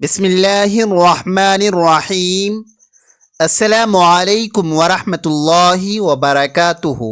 بسم اللہ الرحمن الرحیم۔ السلام علیکم ورحمۃ اللہ وبرکاتہ۔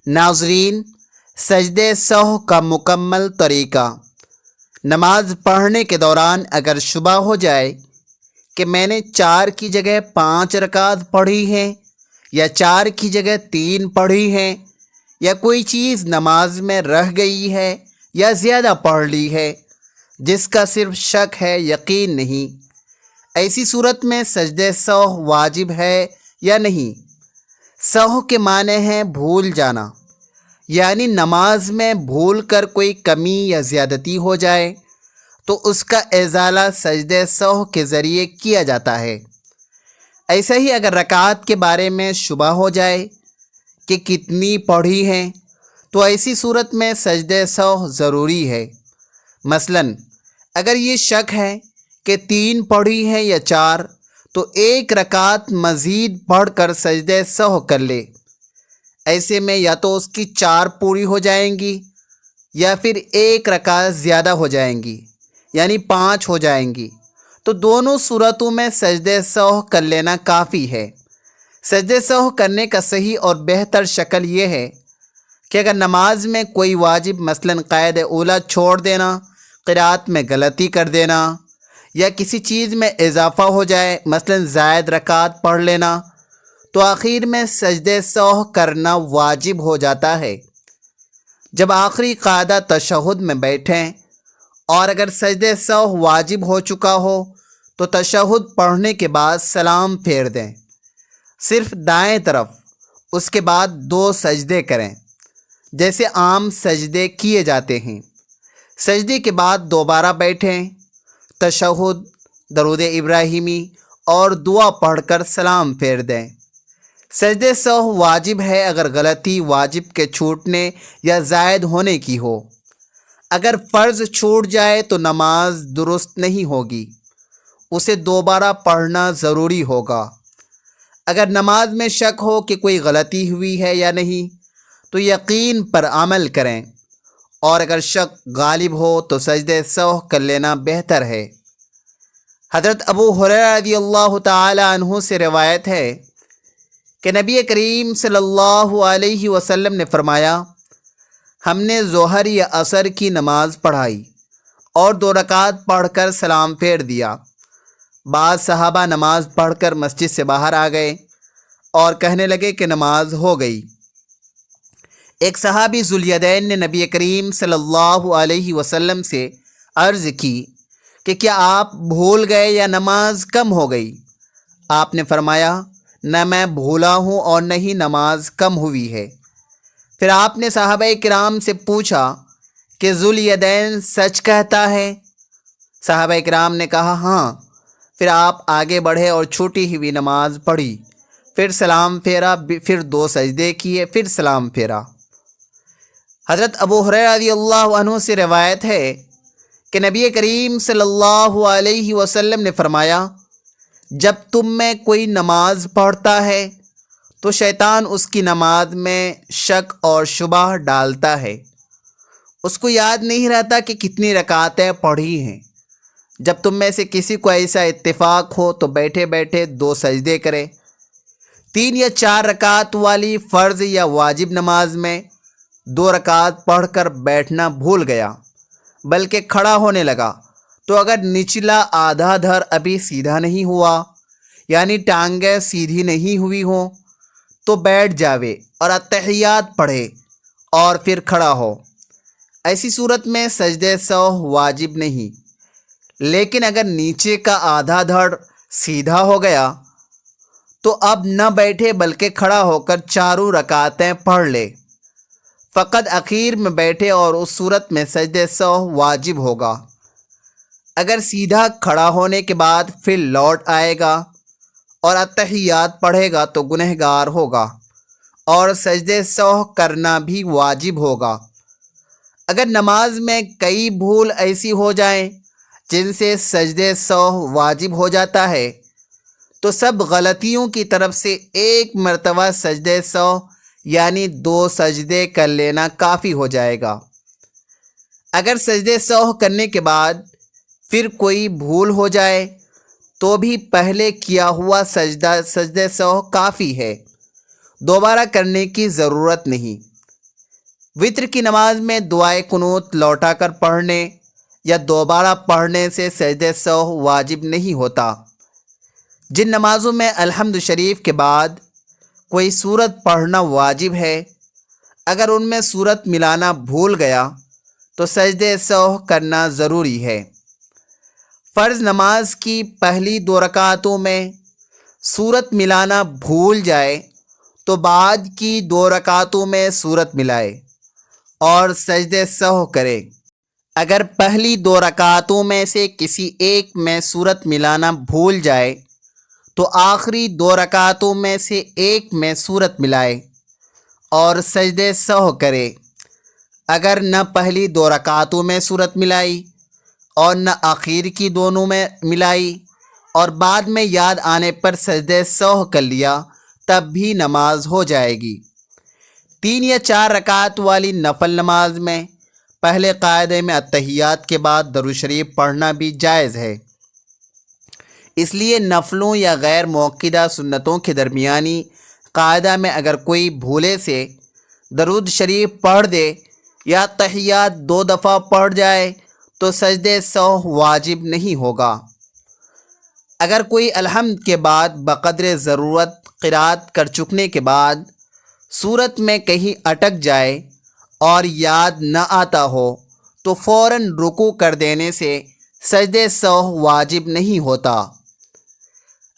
ناظرین، سجدے سہو کا مکمل طریقہ۔ نماز پڑھنے کے دوران اگر شبہ ہو جائے کہ میں نے 4 کی جگہ 5 رکعت پڑھی ہیں یا 4 کی جگہ 3 پڑھی ہیں یا کوئی چیز نماز میں رہ گئی ہے یا زیادہ پڑھ لی ہے جس کا صرف شک ہے، یقین نہیں، ایسی صورت میں سجدے سہو واجب ہے یا نہیں۔ سہو کے معنی ہیں بھول جانا، یعنی نماز میں بھول کر کوئی کمی یا زیادتی ہو جائے تو اس کا ازالہ سجدے سہو کے ذریعے کیا جاتا ہے۔ ایسا ہی اگر رکعات کے بارے میں شبہ ہو جائے کہ کتنی پڑھی ہیں تو ایسی صورت میں سجدے سہو ضروری ہے۔ مثلاً اگر یہ شک ہے کہ 3 پڑھی ہیں یا 4 تو 1 رکعت مزید پڑھ کر سجدے سہو کر لے۔ ایسے میں یا تو اس کی 4 پوری ہو جائیں گی یا پھر 1 رکعت زیادہ ہو جائیں گی، یعنی 5 ہو جائیں گی۔ تو دونوں صورتوں میں سجدے سہو کر لینا کافی ہے۔ سجدے سہو کرنے کا صحیح اور بہتر شکل یہ ہے کہ اگر نماز میں کوئی واجب مثلاً قید اولیٰ چھوڑ دینا، قرات میں غلطی کر دینا یا کسی چیز میں اضافہ ہو جائے، مثلاً زائد رکعت پڑھ لینا، تو آخر میں سجدے سہو کرنا واجب ہو جاتا ہے۔ جب آخری قاعدہ تشہد میں بیٹھیں اور اگر سجدے سہو واجب ہو چکا ہو تو تشہد پڑھنے کے بعد سلام پھیر دیں، صرف دائیں طرف، اس کے بعد 2 سجدے کریں جیسے عام سجدے کیے جاتے ہیں۔ سجدے کے بعد دوبارہ بیٹھیں، تشہد، درود ابراہیمی اور دعا پڑھ کر سلام پھیر دیں۔ سجدے سہو واجب ہے اگر غلطی واجب کے چھوٹنے یا زائد ہونے کی ہو۔ اگر فرض چھوٹ جائے تو نماز درست نہیں ہوگی، اسے دوبارہ پڑھنا ضروری ہوگا۔ اگر نماز میں شک ہو کہ کوئی غلطی ہوئی ہے یا نہیں تو یقین پر عمل کریں، اور اگر شک غالب ہو تو سجدے سہو کر لینا بہتر ہے۔ حضرت ابو ہریرہ رضی اللہ تعالی عنہ سے روایت ہے کہ نبی کریم صلی اللہ علیہ وسلم نے فرمایا، ہم نے ظہر یا عصر کی نماز پڑھائی اور 2 رکعت پڑھ کر سلام پھیر دیا۔ بعض صحابہ نماز پڑھ کر مسجد سے باہر آ گئے اور کہنے لگے کہ نماز ہو گئی۔ ایک صحابی ذوالیدین نے نبی کریم صلی اللہ علیہ وسلم سے عرض کی کہ کیا آپ بھول گئے یا نماز کم ہو گئی؟ آپ نے فرمایا، نہ میں بھولا ہوں اور نہ ہی نماز کم ہوئی ہے۔ پھر آپ نے صحابہ کرام سے پوچھا کہ ذوالیدین سچ کہتا ہے؟ صحابہ کرام نے کہا ہاں۔ پھر آپ آگے بڑھے اور چھوٹی ہوئی نماز پڑھی، پھر سلام پھیرا، پھر 2 سجدے کیے، پھر سلام پھیرا۔ حضرت ابو ہریرہ رضی اللہ عنہ سے روایت ہے کہ نبی کریم صلی اللہ علیہ وسلم نے فرمایا، جب تم میں کوئی نماز پڑھتا ہے تو شیطان اس کی نماز میں شک اور شبہ ڈالتا ہے۔ اس کو یاد نہیں رہتا کہ کتنی رکعتیں پڑھی ہیں۔ جب تم میں سے کسی کو ایسا اتفاق ہو تو بیٹھے بیٹھے 2 سجدے کرے۔ 3 یا 4 رکعت والی فرض یا واجب نماز میں 2 رکعت پڑھ کر بیٹھنا بھول گیا بلکہ کھڑا ہونے لگا تو اگر نچلا آدھا دھر ابھی سیدھا نہیں ہوا، یعنی ٹانگیں سیدھی نہیں ہوئی ہوں، تو بیٹھ جاوے اور اتحیات پڑھے اور پھر کھڑا ہو۔ ایسی صورت میں سجدے سہو واجب نہیں، لیکن اگر نیچے کا آدھا دھڑ سیدھا ہو گیا تو اب نہ بیٹھے بلکہ کھڑا ہو کر 4 رکعتیں پڑھ لے۔ فقط اخیر میں بیٹھے اور اس صورت میں سجدے سہو واجب ہوگا۔ اگر سیدھا کھڑا ہونے کے بعد پھر لوٹ آئے گا اور اتحیات پڑھے گا تو گنہگار ہوگا اور سجدے سہو کرنا بھی واجب ہوگا۔ اگر نماز میں کئی بھول ایسی ہو جائیں جن سے سجدے سہو واجب ہو جاتا ہے تو سب غلطیوں کی طرف سے 1 مرتبہ سجدے سہو یعنی 2 سجدے کر لینا کافی ہو جائے گا۔ اگر سجدے سہو کرنے کے بعد پھر کوئی بھول ہو جائے تو بھی پہلے کیا ہوا سجدہ سہو کافی ہے، دوبارہ کرنے کی ضرورت نہیں۔ وتر کی نماز میں دعائے قنوت لوٹا کر پڑھنے یا دوبارہ پڑھنے سے سجدہ سہو واجب نہیں ہوتا۔ جن نمازوں میں الحمد شریف کے بعد کوئی سورت پڑھنا واجب ہے، اگر ان میں سورت ملانا بھول گیا تو سجدہ سہو کرنا ضروری ہے۔ فرض نماز کی پہلی 2 رکعتوں میں سورت ملانا بھول جائے تو بعد کی 2 رکعتوں میں سورت ملائے اور سجدہ سہو کرے۔ اگر پہلی 2 رکعتوں میں سے کسی ایک میں سورت ملانا بھول جائے تو آخری 2 رکعتوں میں سے ایک میں سورت ملائے اور سجدہ سہو کرے۔ اگر نہ پہلی 2 رکعتوں میں سورت ملائی اور نہ آخر کی دونوں میں ملائی اور بعد میں یاد آنے پر سجدہ سہو کر لیا تب بھی نماز ہو جائے گی۔ 3 یا 4 رکعت والی نفل نماز میں پہلے قاعدے میں اتحیات کے بعد درود شریف پڑھنا بھی جائز ہے۔ اس لیے نفلوں یا غیر موقدہ سنتوں کے درمیانی قاعدہ میں اگر کوئی بھولے سے درود شریف پڑھ دے یا اتحیات 2 دفعہ پڑھ جائے تو سجدہ سہو واجب نہیں ہوگا۔ اگر کوئی الحمد کے بعد بقدر ضرورت قرات کر چکنے کے بعد سورت میں کہیں اٹک جائے اور یاد نہ آتا ہو تو فوراً رکوع کر دینے سے سجدہ سہو واجب نہیں ہوتا۔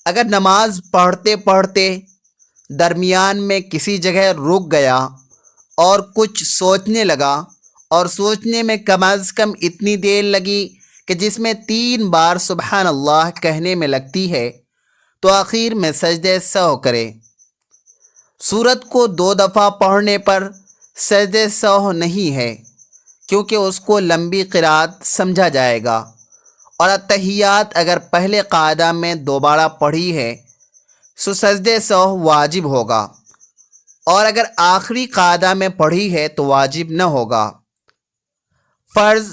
اگر نماز پڑھتے پڑھتے درمیان میں کسی جگہ رک گیا اور کچھ سوچنے لگا اور سوچنے میں کم از کم اتنی دیر لگی کہ جس میں 3 بار سبحان اللہ کہنے میں لگتی ہے تو آخر میں سجدہ سہو کرے۔ سورت کو 2 دفعہ پڑھنے پر سجدہ سہو نہیں ہے کیونکہ اس کو لمبی قرات سمجھا جائے گا، اور اتحیات اگر پہلے قاعدہ میں دوبارہ پڑھی ہے سو سجدہ سہو واجب ہوگا، اور اگر آخری قاعدہ میں پڑھی ہے تو واجب نہ ہوگا۔ فرض،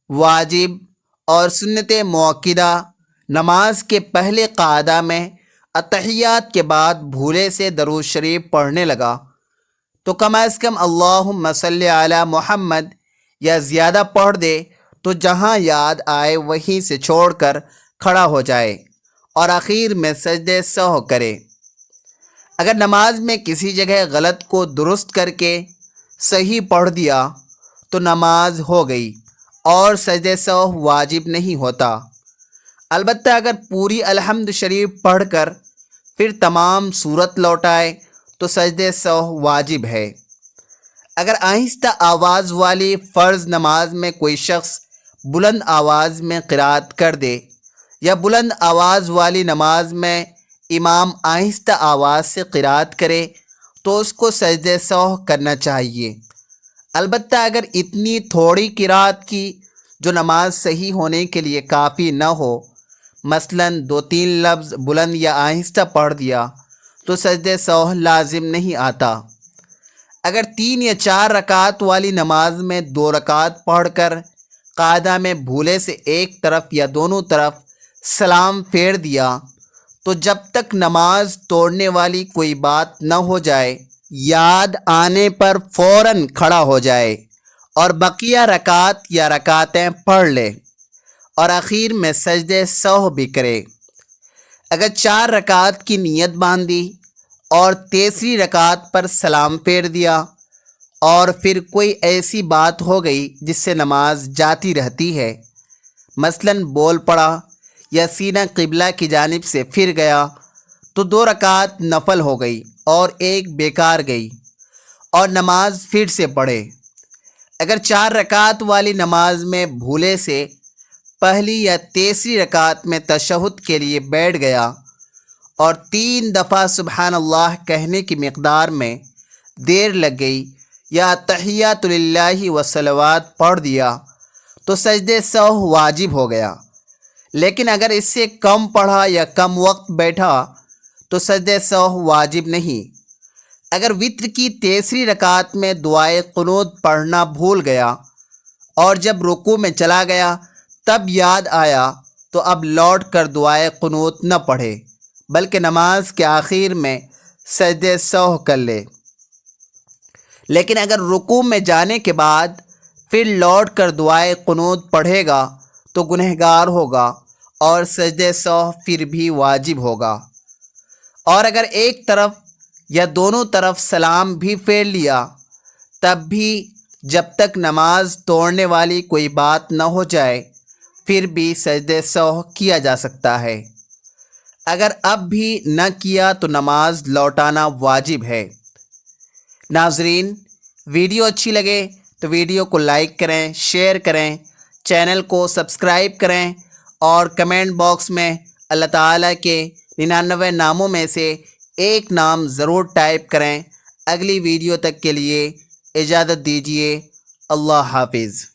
واجب اور سنت موقدہ نماز کے پہلے قاعدہ میں اتحیات کے بعد بھولے سے درود شریف پڑھنے لگا تو کم از کم اللہم صلی علی محمد یا زیادہ پڑھ دے، تو جہاں یاد آئے وہیں سے چھوڑ کر کھڑا ہو جائے اور آخر میں سجدہ سہو کرے۔ اگر نماز میں کسی جگہ غلط کو درست کر کے صحیح پڑھ دیا تو نماز ہو گئی اور سجدہ سہو واجب نہیں ہوتا۔ البتہ اگر پوری الحمد شریف پڑھ کر پھر تمام سورت لوٹائے تو سجدہ سہو واجب ہے۔ اگر آہستہ آواز والی فرض نماز میں کوئی شخص بلند آواز میں قرات کر دے یا بلند آواز والی نماز میں امام آہستہ آواز سے قرات کرے تو اس کو سجدہ سہو کرنا چاہیے۔ البتہ اگر اتنی تھوڑی قرات کی جو نماز صحیح ہونے کے لیے کافی نہ ہو، مثلاً 2-3 لفظ بلند یا آہستہ پڑھ دیا تو سجدہ سہو لازم نہیں آتا۔ اگر 3 یا 4 رکعت والی نماز میں 2 رکعت پڑھ کر قاعدہ میں بھولے سے ایک طرف یا دونوں طرف سلام پھیر دیا تو جب تک نماز توڑنے والی کوئی بات نہ ہو جائے یاد آنے پر فوراً کھڑا ہو جائے اور بقیہ رکعت یا رکعتیں پڑھ لے اور آخر میں سجدہ سہو بھی کرے۔ اگر 4 رکعت کی نیت باندھی اور تیسری رکعت پر سلام پھیر دیا اور پھر کوئی ایسی بات ہو گئی جس سے نماز جاتی رہتی ہے، مثلاً بول پڑا یا سینہ قبلہ کی جانب سے پھر گیا تو 2 رکعت نفل ہو گئی اور ایک بیکار گئی اور نماز پھر سے پڑھے۔ اگر 4 رکعت والی نماز میں بھولے سے پہلی یا تیسری رکعت میں تشہد کے لیے بیٹھ گیا اور 3 دفعہ سبحان اللہ کہنے کی مقدار میں دیر لگ گئی یا تحیات للہ و صلوات پڑھ دیا تو سجدہ سہو واجب ہو گیا، لیکن اگر اس سے کم پڑھا یا کم وقت بیٹھا تو سجدہ سہو واجب نہیں۔ اگر وتر کی تیسری رکعت میں دعائے قنوت پڑھنا بھول گیا اور جب رکوع میں چلا گیا تب یاد آیا تو اب لوٹ کر دعائے قنوت نہ پڑھے بلکہ نماز کے آخر میں سجدہ سہو کر لے۔ لیکن اگر رکوع میں جانے کے بعد پھر لوٹ کر دعائے قنوت پڑھے گا تو گنہگار ہوگا اور سجدہ سہو پھر بھی واجب ہوگا۔ اور اگر ایک طرف یا دونوں طرف سلام بھی پھیر لیا تب بھی جب تک نماز توڑنے والی کوئی بات نہ ہو جائے پھر بھی سجدہ سہو کیا جا سکتا ہے۔ اگر اب بھی نہ کیا تو نماز لوٹانا واجب ہے۔ ناظرین، ویڈیو اچھی لگے تو ویڈیو کو لائک کریں، شیئر کریں، چینل کو سبسکرائب کریں اور کمنٹ باکس میں اللہ تعالیٰ کے 99 ناموں میں سے ایک نام ضرور ٹائپ کریں۔ اگلی ویڈیو تک کے لیے اجازت دیجیے۔ اللہ حافظ۔